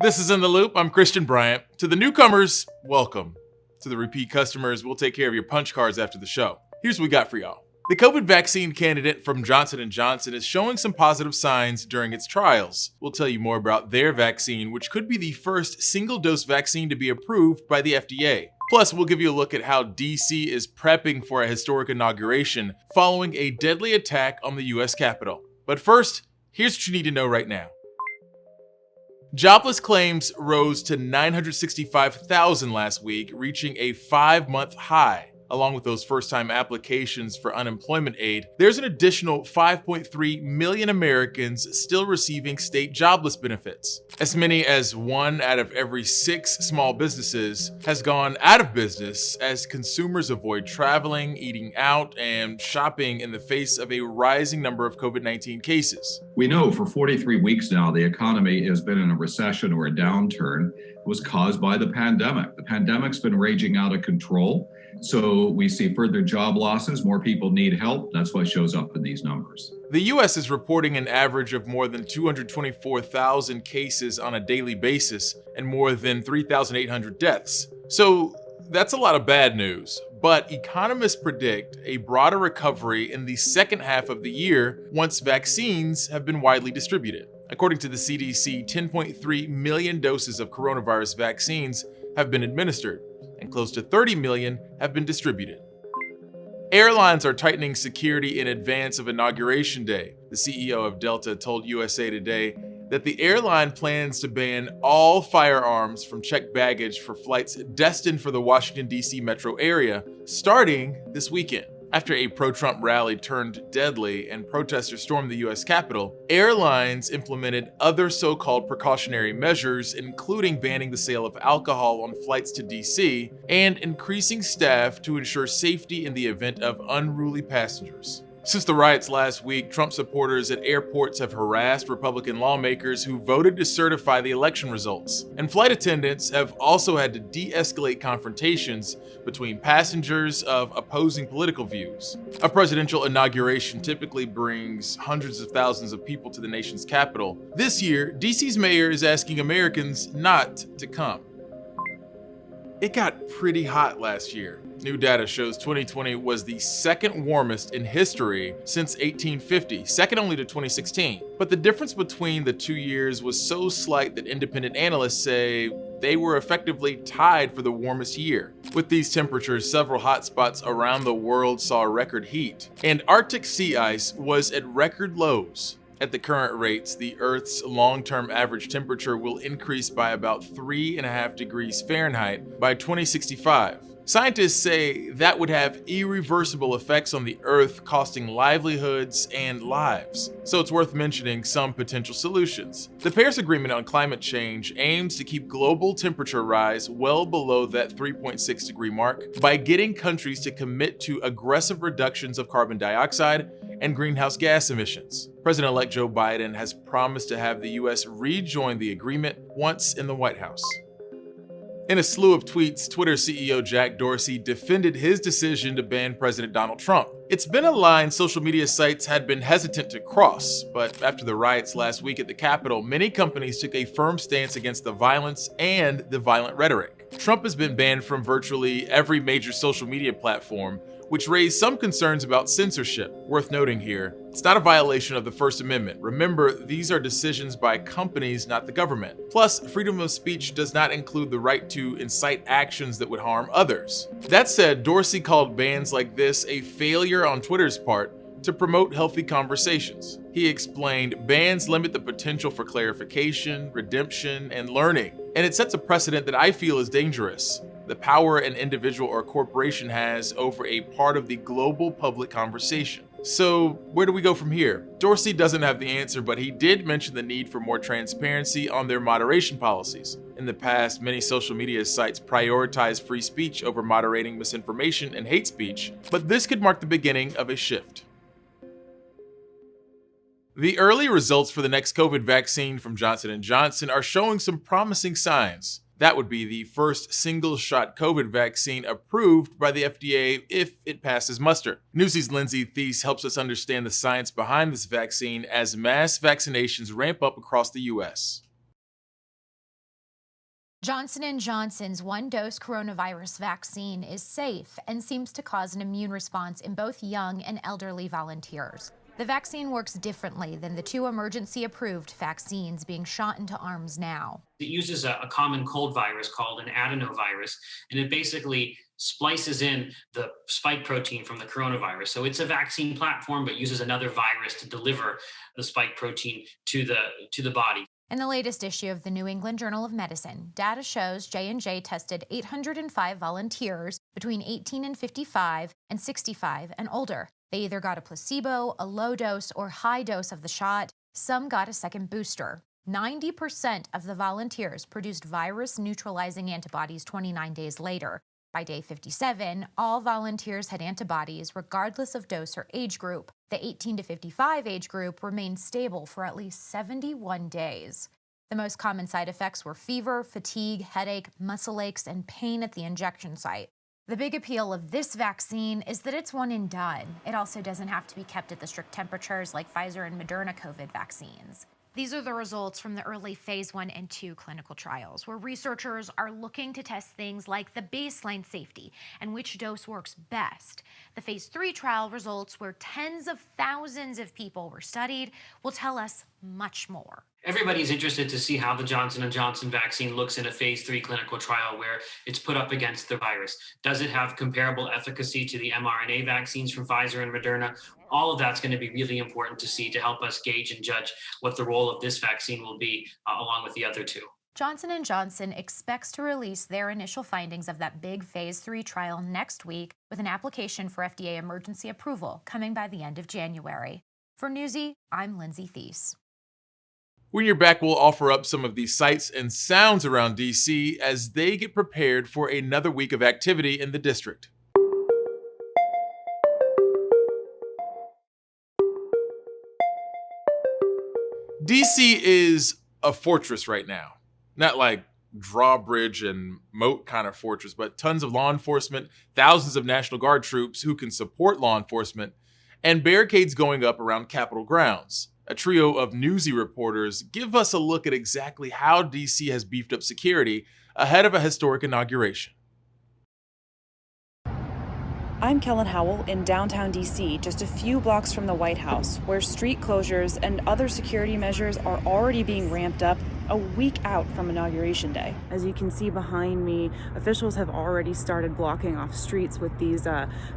This is In the Loop. I'm Christian Bryant. To the newcomers, welcome. To the repeat customers, we'll take care of your punch cards after the show. Here's what we got for y'all. The COVID vaccine candidate from Johnson & Johnson is showing some positive signs during its trials. We'll tell you more about their vaccine, which could be the first single-dose vaccine to be approved by the FDA. Plus, we'll give you a look at how DC is prepping for a historic inauguration following a deadly attack on the US Capitol. But first, here's what you need to know right now. Jobless claims rose to 965,000 last week, reaching a 5-month high. Along with those first-time applications for unemployment aid, there's an additional 5.3 million Americans still receiving state jobless benefits. As many as 1 out of every 6 small businesses has gone out of business as consumers avoid traveling, eating out, and shopping in the face of a rising number of COVID-19 cases. We know for 43 weeks now the economy has been in a recession or a downturn. It was caused by the pandemic. The pandemic's been raging out of control. So we see further job losses, more people need help. That's what shows up in these numbers. The US is reporting an average of more than 224,000 cases on a daily basis and more than 3,800 deaths. So that's a lot of bad news. But economists predict a broader recovery in the second half of the year once vaccines have been widely distributed. According to the CDC, 10.3 million doses of coronavirus vaccines have been administered, and close to 30 million have been distributed. Airlines are tightening security in advance of Inauguration Day. The CEO of Delta told USA Today that the airline plans to ban all firearms from checked baggage for flights destined for the Washington, D.C. metro area starting this weekend. After a pro-Trump rally turned deadly and protesters stormed the U.S. Capitol, airlines implemented other so-called precautionary measures, including banning the sale of alcohol on flights to D.C. and increasing staff to ensure safety in the event of unruly passengers. Since the riots last week, Trump supporters at airports have harassed Republican lawmakers who voted to certify the election results. And flight attendants have also had to de-escalate confrontations between passengers of opposing political views. A presidential inauguration typically brings hundreds of thousands of people to the nation's capital. This year, DC's mayor is asking Americans not to come. It got pretty hot last year. New data shows 2020 was the second warmest in history since 1850, second only to 2016. But the difference between the 2 years was so slight that independent analysts say they were effectively tied for the warmest year. With these temperatures, several hotspots around the world saw record heat, and Arctic sea ice was at record lows. At the current rates, the Earth's long-term average temperature will increase by about 3.5 degrees Fahrenheit by 2065. Scientists say that would have irreversible effects on the Earth, costing livelihoods and lives. So it's worth mentioning some potential solutions. The Paris Agreement on Climate Change aims to keep global temperature rise well below that 3.6 degree mark by getting countries to commit to aggressive reductions of carbon dioxide and greenhouse gas emissions. President-elect Joe Biden has promised to have the US rejoin the agreement once in the White House. In a slew of tweets, Twitter CEO Jack Dorsey defended his decision to ban President Donald Trump. It's been a line social media sites had been hesitant to cross, but after the riots last week at the Capitol, many companies took a firm stance against the violence and the violent rhetoric. Trump has been banned from virtually every major social media platform, which raised some concerns about censorship. Worth noting here, it's not a violation of the First Amendment. Remember, these are decisions by companies, not the government. Plus, freedom of speech does not include the right to incite actions that would harm others. That said, Dorsey called bans like this a failure on Twitter's part to promote healthy conversations. He explained, bans limit the potential for clarification, redemption, and learning, and it sets a precedent that I feel is dangerous. The power an individual or corporation has over a part of the global public conversation. So where do we go from here? Dorsey doesn't have the answer, but he did mention the need for more transparency on their moderation policies. In the past, many social media sites prioritize free speech over moderating misinformation and hate speech, but this could mark the beginning of a shift. The early results for the next COVID vaccine from Johnson & Johnson are showing some promising signs. That would be the first single-shot COVID vaccine approved by the FDA if it passes muster. Newsy's Lindsay Thies helps us understand the science behind this vaccine as mass vaccinations ramp up across the U.S. Johnson & Johnson's one-dose coronavirus vaccine is safe and seems to cause an immune response in both young and elderly volunteers. The vaccine works differently than the 2 emergency-approved vaccines being shot into arms now. It uses a common cold virus called an adenovirus, and it basically splices in the spike protein from the coronavirus. So it's a vaccine platform, but uses another virus to deliver the spike protein to the body. In the latest issue of the New England Journal of Medicine, data shows J&J tested 805 volunteers between 18 and 55 and 65 and older. They either got a placebo, a low dose, or high dose of the shot. Some got a second booster. 90% of the volunteers produced virus-neutralizing antibodies 29 days later. By day 57, all volunteers had antibodies regardless of dose or age group. The 18 to 55 age group remained stable for at least 71 days. The most common side effects were fever, fatigue, headache, muscle aches, and pain at the injection site. The big appeal of this vaccine is that it's one and done. It also doesn't have to be kept at the strict temperatures like Pfizer and Moderna COVID vaccines. These are the results from the early phase 1 and 2 clinical trials, where researchers are looking to test things like the baseline safety and which dose works best. The phase 3 trial results, where tens of thousands of people were studied, will tell us much more. Everybody's interested to see how the Johnson & Johnson vaccine looks in a phase 3 clinical trial where it's put up against the virus. Does it have comparable efficacy to the mRNA vaccines from Pfizer and Moderna? All of that's going to be really important to see to help us gauge and judge what the role of this vaccine will be along with the other 2. Johnson & Johnson expects to release their initial findings of that big phase 3 trial next week, with an application for FDA emergency approval coming by the end of January. For Newsy, I'm Lindsay Thies. When you're back, we'll offer up some of the sights and sounds around DC as they get prepared for another week of activity in the district. DC is a fortress right now. Not like drawbridge and moat kind of fortress, but tons of law enforcement, thousands of National Guard troops who can support law enforcement, and barricades going up around Capitol grounds. A trio of Newsy reporters give us a look at exactly how DC has beefed up security ahead of a historic inauguration. I'm Kellen Howell in downtown DC, just a few blocks from the White House, where street closures and other security measures are already being ramped up a week out from Inauguration Day. As you can see behind me, officials have already started blocking off streets with these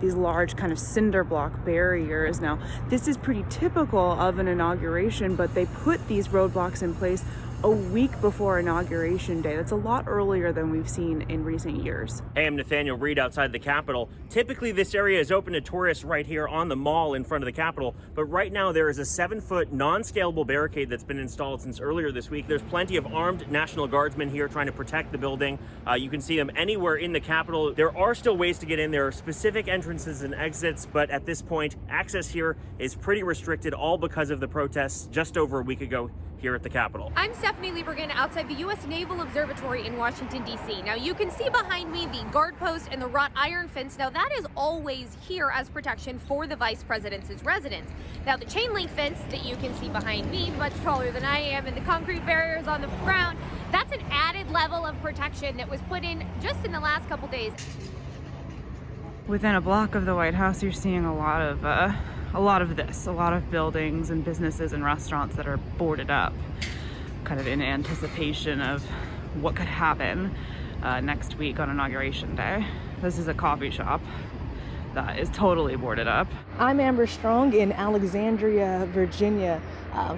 large kind of cinder block barriers. Now, this is pretty typical of an inauguration, but they put these roadblocks in place a week before Inauguration Day. That's a lot earlier than we've seen in recent years. Hey, I'm Nathaniel Reed outside the Capitol. Typically, this area is open to tourists right here on the mall in front of the Capitol, but right now there is a 7-foot non-scalable barricade that's been installed since earlier this week. There's plenty of armed National Guardsmen here trying to protect the building. You can see them anywhere in the Capitol. There are still ways to get in. There are specific entrances and exits, but at this point, access here is pretty restricted, all because of the protests just over a week ago here at the Capitol. I'm Stephanie Liebergen outside the U.S. Naval Observatory in Washington, D.C. Now, you can see behind me the guard post and the wrought iron fence. Now, that is always here as protection for the Vice President's residence. Now, the chain link fence that you can see behind me, much taller than I am, and the concrete barriers on the ground, that's an added level of protection that was put in just in the last couple days. Within a block of the White House, you're seeing a lot of buildings and businesses and restaurants that are boarded up, kind of in anticipation of what could happen next week on Inauguration Day. This is a coffee shop that is totally boarded up. I'm Amber Strong in Alexandria, Virginia.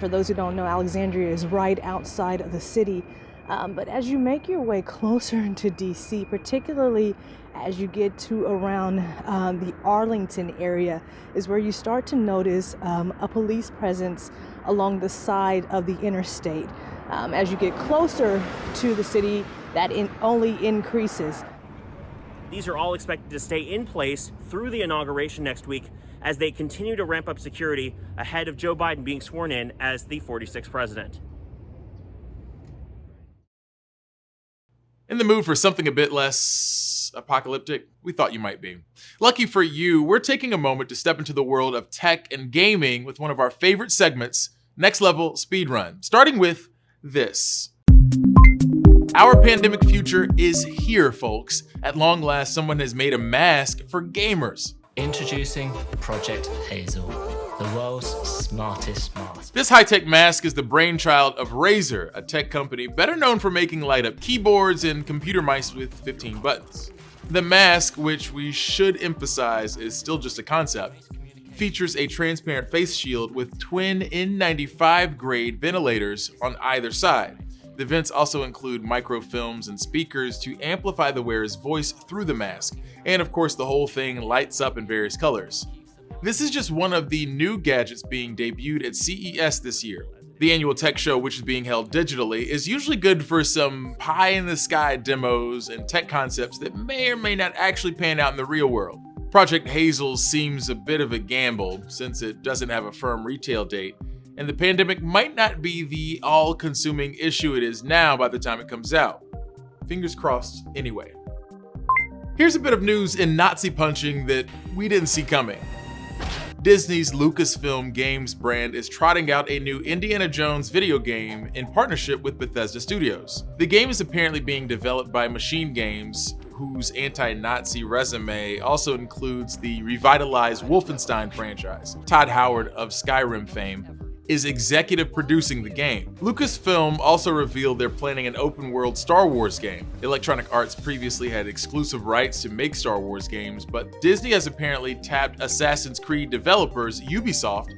For those who don't know, Alexandria is right outside of the city. But as you make your way closer into DC, particularly as you get to around the Arlington area, is where you start to notice a police presence along the side of the interstate. As you get closer to the city, that only increases. These are all expected to stay in place through the inauguration next week as they continue to ramp up security ahead of Joe Biden being sworn in as the 46th president. In the mood for something a bit less apocalyptic? We thought you might be. Lucky for you, we're taking a moment to step into the world of tech and gaming with one of our favorite segments, Next Level Speedrun, starting with this. Our pandemic future is here, folks. At long last, someone has made a mask for gamers. Introducing Project Hazel, the world's smartest mask. This high-tech mask is the brainchild of Razer, a tech company better known for making light-up keyboards and computer mice with 15 buttons. The mask, which we should emphasize is still just a concept, features a transparent face shield with twin N95 grade ventilators on either side. The vents also include microfilms and speakers to amplify the wearer's voice through the mask, and of course the whole thing lights up in various colors. This is just one of the new gadgets being debuted at CES this year. The annual tech show, which is being held digitally, is usually good for some pie-in-the-sky demos and tech concepts that may or may not actually pan out in the real world. Project Hazel seems a bit of a gamble since it doesn't have a firm retail date, and the pandemic might not be the all-consuming issue it is now by the time it comes out. Fingers crossed anyway. Here's a bit of news in Nazi punching that we didn't see coming. Disney's Lucasfilm Games brand is trotting out a new Indiana Jones video game in partnership with Bethesda Studios. The game is apparently being developed by Machine Games, whose anti-Nazi resume also includes the revitalized Wolfenstein franchise. Todd Howard of Skyrim fame is executive producing the game. Lucasfilm also revealed they're planning an open-world Star Wars game. Electronic Arts previously had exclusive rights to make Star Wars games, but Disney has apparently tapped Assassin's Creed developers Ubisoft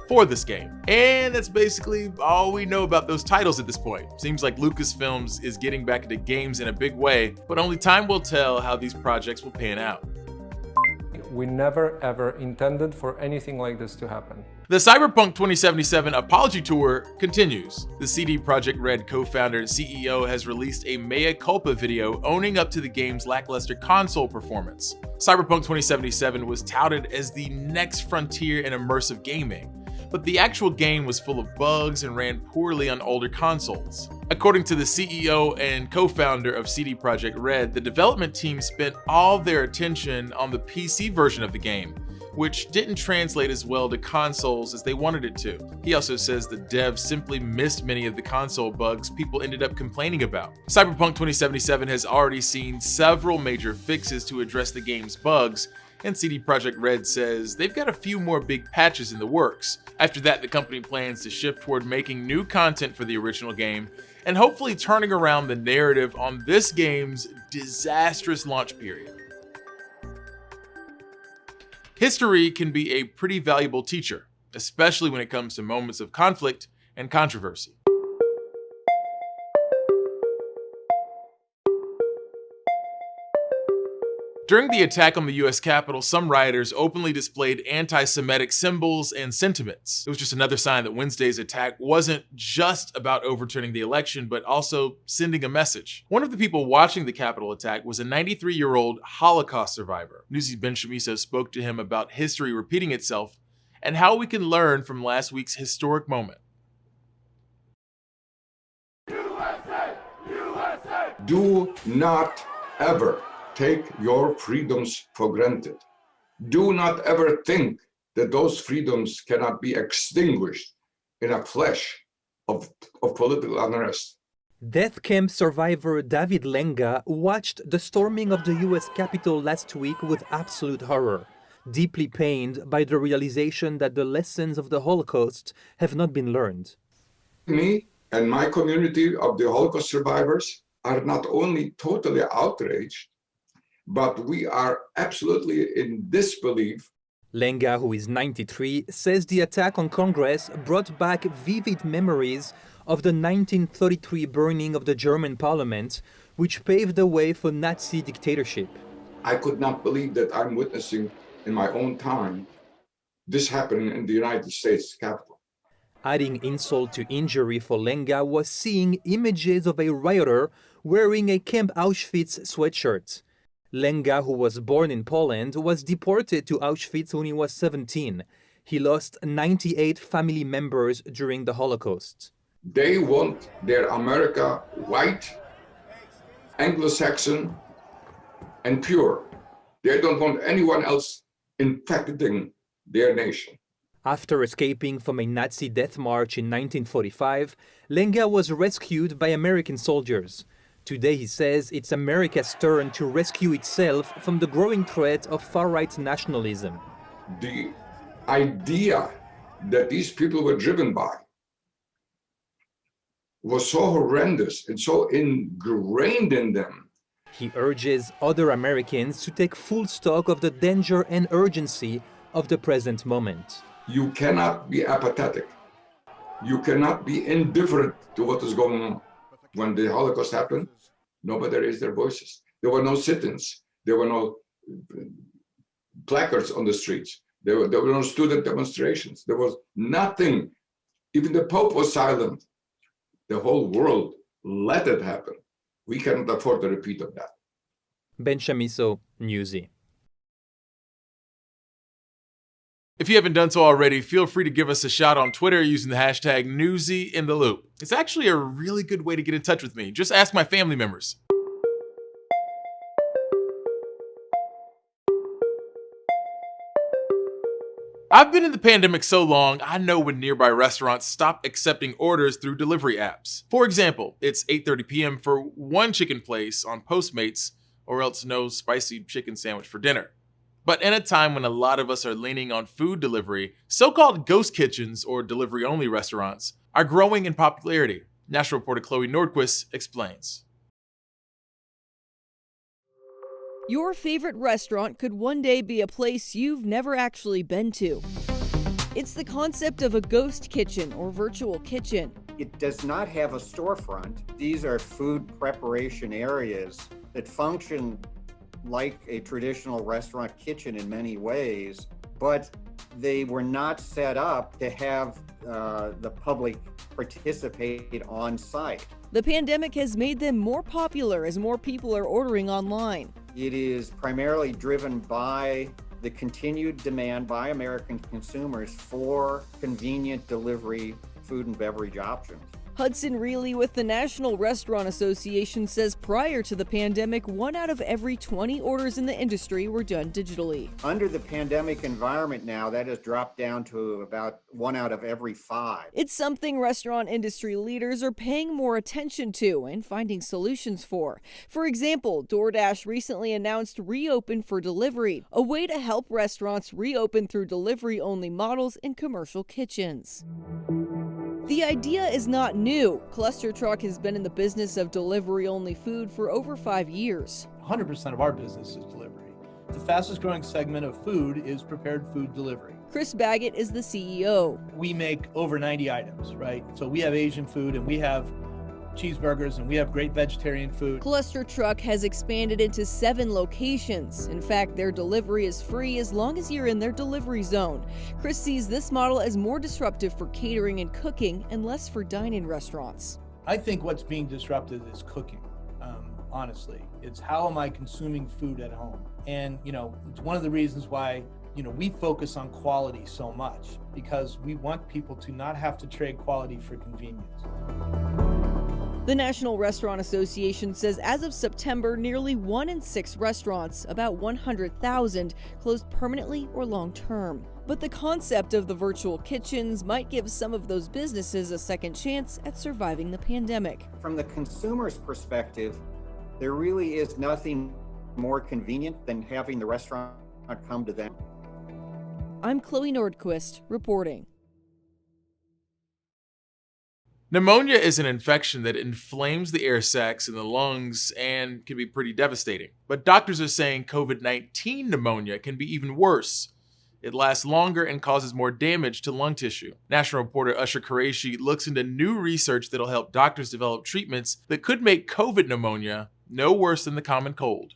for this game. And that's basically all we know about those titles at this point. Seems like Lucasfilms is getting back into games in a big way, but only time will tell how these projects will pan out. We never ever intended for anything like this to happen. The Cyberpunk 2077 Apology Tour continues. The CD Projekt Red co-founder and CEO has released a mea culpa video owning up to the game's lackluster console performance. Cyberpunk 2077 was touted as the next frontier in immersive gaming, but the actual game was full of bugs and ran poorly on older consoles. According to the CEO and co-founder of CD Projekt Red, the development team spent all their attention on the PC version of the game, which didn't translate as well to consoles as they wanted it to. He also says the devs simply missed many of the console bugs people ended up complaining about. Cyberpunk 2077 has already seen several major fixes to address the game's bugs, and CD Projekt Red says they've got a few more big patches in the works. After that, the company plans to shift toward making new content for the original game, and hopefully turning around the narrative on this game's disastrous launch period. History can be a pretty valuable teacher, especially when it comes to moments of conflict and controversy. During the attack on the US Capitol, some rioters openly displayed anti-Semitic symbols and sentiments. It was just another sign that Wednesday's attack wasn't just about overturning the election, but also sending a message. One of the people watching the Capitol attack was a 93-year-old Holocaust survivor. Newsy's Ben Shamiso spoke to him about history repeating itself and how we can learn from last week's historic moment. USA! USA! Do not ever take your freedoms for granted. Do not ever think that those freedoms cannot be extinguished in a flash of political unrest. Death camp survivor David Lenga watched the storming of the US Capitol last week with absolute horror, deeply pained by the realization that the lessons of the Holocaust have not been learned. Me and my community of the Holocaust survivors are not only totally outraged, but we are absolutely in disbelief. Lenga, who is 93, says the attack on Congress brought back vivid memories of the 1933 burning of the German parliament, which paved the way for Nazi dictatorship. I could not believe that I'm witnessing in my own time this happening in the United States Capitol. Adding insult to injury for Lenga was seeing images of a rioter wearing a Camp Auschwitz sweatshirt. Lenga, who was born in Poland, was deported to Auschwitz when he was 17. He lost 98 family members during the Holocaust. They want their America white, Anglo-Saxon, and pure. They don't want anyone else infecting their nation. After escaping from a Nazi death march in 1945, Lenga was rescued by American soldiers. Today, he says, it's America's turn to rescue itself from the growing threat of far-right nationalism. The idea that these people were driven by was so horrendous and so ingrained in them. He urges other Americans to take full stock of the danger and urgency of the present moment. You cannot be apathetic. You cannot be indifferent to what is going on. When the Holocaust happened, nobody raised their voices. There were no sit-ins. There were no placards on the streets. There were no student demonstrations. There was nothing. Even the Pope was silent. The whole world let it happen. We cannot afford a repeat of that. Ben Chamisso, Newsy. If you haven't done so already, feel free to give us a shout on Twitter using the hashtag NewsyInTheLoop. It's actually a really good way to get in touch with me. Just ask my family members. I've been in the pandemic so long, I know when nearby restaurants stop accepting orders through delivery apps. For example, it's 8:30 p.m. for one chicken place on Postmates, or else no spicy chicken sandwich for dinner. But in a time when a lot of us are leaning on food delivery, so-called ghost kitchens or delivery-only restaurants are growing in popularity. National reporter Chloe Nordquist explains. Your favorite restaurant could one day be a place you've never actually been to. It's the concept of a ghost kitchen or virtual kitchen. It does not have a storefront. These are food preparation areas that function like a traditional restaurant kitchen in many ways, but they were not set up to have the public participate on site. The pandemic has made them more popular as more people are ordering online. It is primarily driven by the continued demand by American consumers for convenient delivery food and beverage options. Hudson Reilly with the National Restaurant Association says prior to the pandemic, 1 out of every 20 orders in the industry were done digitally. Under the pandemic environment now, that has dropped down to about 1 out of every 5. It's something restaurant industry leaders are paying more attention to and finding solutions for. For example, DoorDash recently announced Reopen for Delivery, a way to help restaurants reopen through delivery-only models in commercial kitchens. The idea is not new. Cluster Truck has been in the business of delivery-only food for over 5 years. 100% of our business is delivery. The fastest growing segment of food is prepared food delivery. Chris Baggett is the CEO. We make over 90 items, right? So we have Asian food and we have cheeseburgers and we have great vegetarian food. Cluster Truck has expanded into 7 locations. In fact, their delivery is free as long as you're in their delivery zone. Chris sees this model as more disruptive for catering and cooking and less for dine-in restaurants. I think what's being disrupted is cooking, honestly. It's how am I consuming food at home? And, it's one of the reasons why, we focus on quality so much, because we want people to not have to trade quality for convenience. The National Restaurant Association says as of September, nearly 1 in 6 restaurants, about 100,000, closed permanently or long-term. But the concept of the virtual kitchens might give some of those businesses a second chance at surviving the pandemic. From the consumer's perspective, there really is nothing more convenient than having the restaurant come to them. I'm Chloe Nordquist, reporting. Pneumonia is an infection that inflames the air sacs in the lungs and can be pretty devastating. But doctors are saying COVID-19 pneumonia can be even worse. It lasts longer and causes more damage to lung tissue. National reporter Usher Qureshi looks into new research that'll help doctors develop treatments that could make COVID pneumonia no worse than the common cold.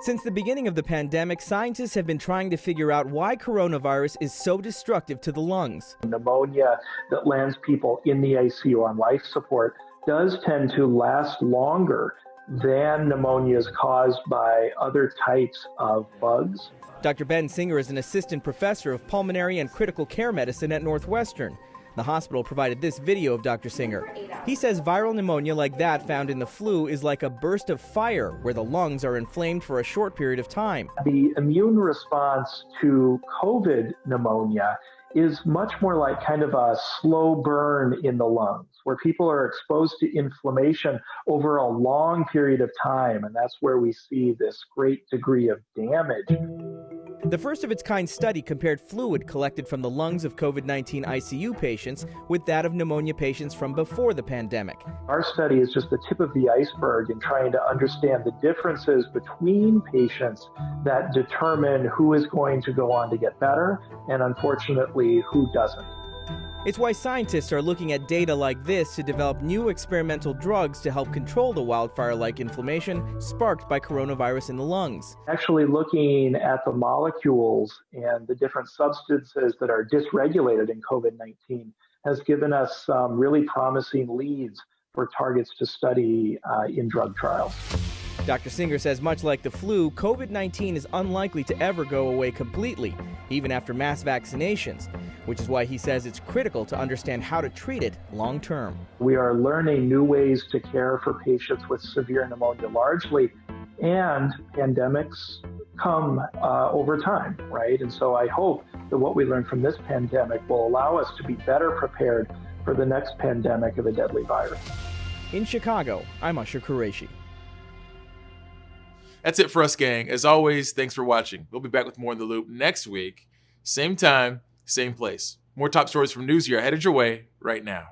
Since the beginning of the pandemic, scientists have been trying to figure out why coronavirus is so destructive to the lungs. Pneumonia that lands people in the ICU on life support does tend to last longer than pneumonias caused by other types of bugs. Dr. Ben Singer is an assistant professor of pulmonary and critical care medicine at Northwestern. The hospital provided this video of Dr. Singer. He says viral pneumonia like that found in the flu is like a burst of fire where the lungs are inflamed for a short period of time. The immune response to COVID pneumonia is much more like kind of a slow burn in the lungs, where people are exposed to inflammation over a long period of time, and that's where we see this great degree of damage. The first of its kind study compared fluid collected from the lungs of COVID-19 ICU patients with that of pneumonia patients from before the pandemic. Our study is just the tip of the iceberg in trying to understand the differences between patients that determine who is going to go on to get better and, unfortunately, who doesn't. It's why scientists are looking at data like this to develop new experimental drugs to help control the wildfire-like inflammation sparked by coronavirus in the lungs. Actually looking at the molecules and the different substances that are dysregulated in COVID-19 has given us some really promising leads for targets to study in drug trials. Dr. Singer says much like the flu, COVID-19 is unlikely to ever go away completely, even after mass vaccinations, which is why he says it's critical to understand how to treat it long term. We are learning new ways to care for patients with severe pneumonia largely, and pandemics come over time, right? And so I hope that what we learn from this pandemic will allow us to be better prepared for the next pandemic of a deadly virus. In Chicago, I'm Usher Qureshi. That's it for us, gang. As always, thanks for watching. We'll be back with more In the Loop next week. Same time, same place. More top stories from Newsy are headed your way right now.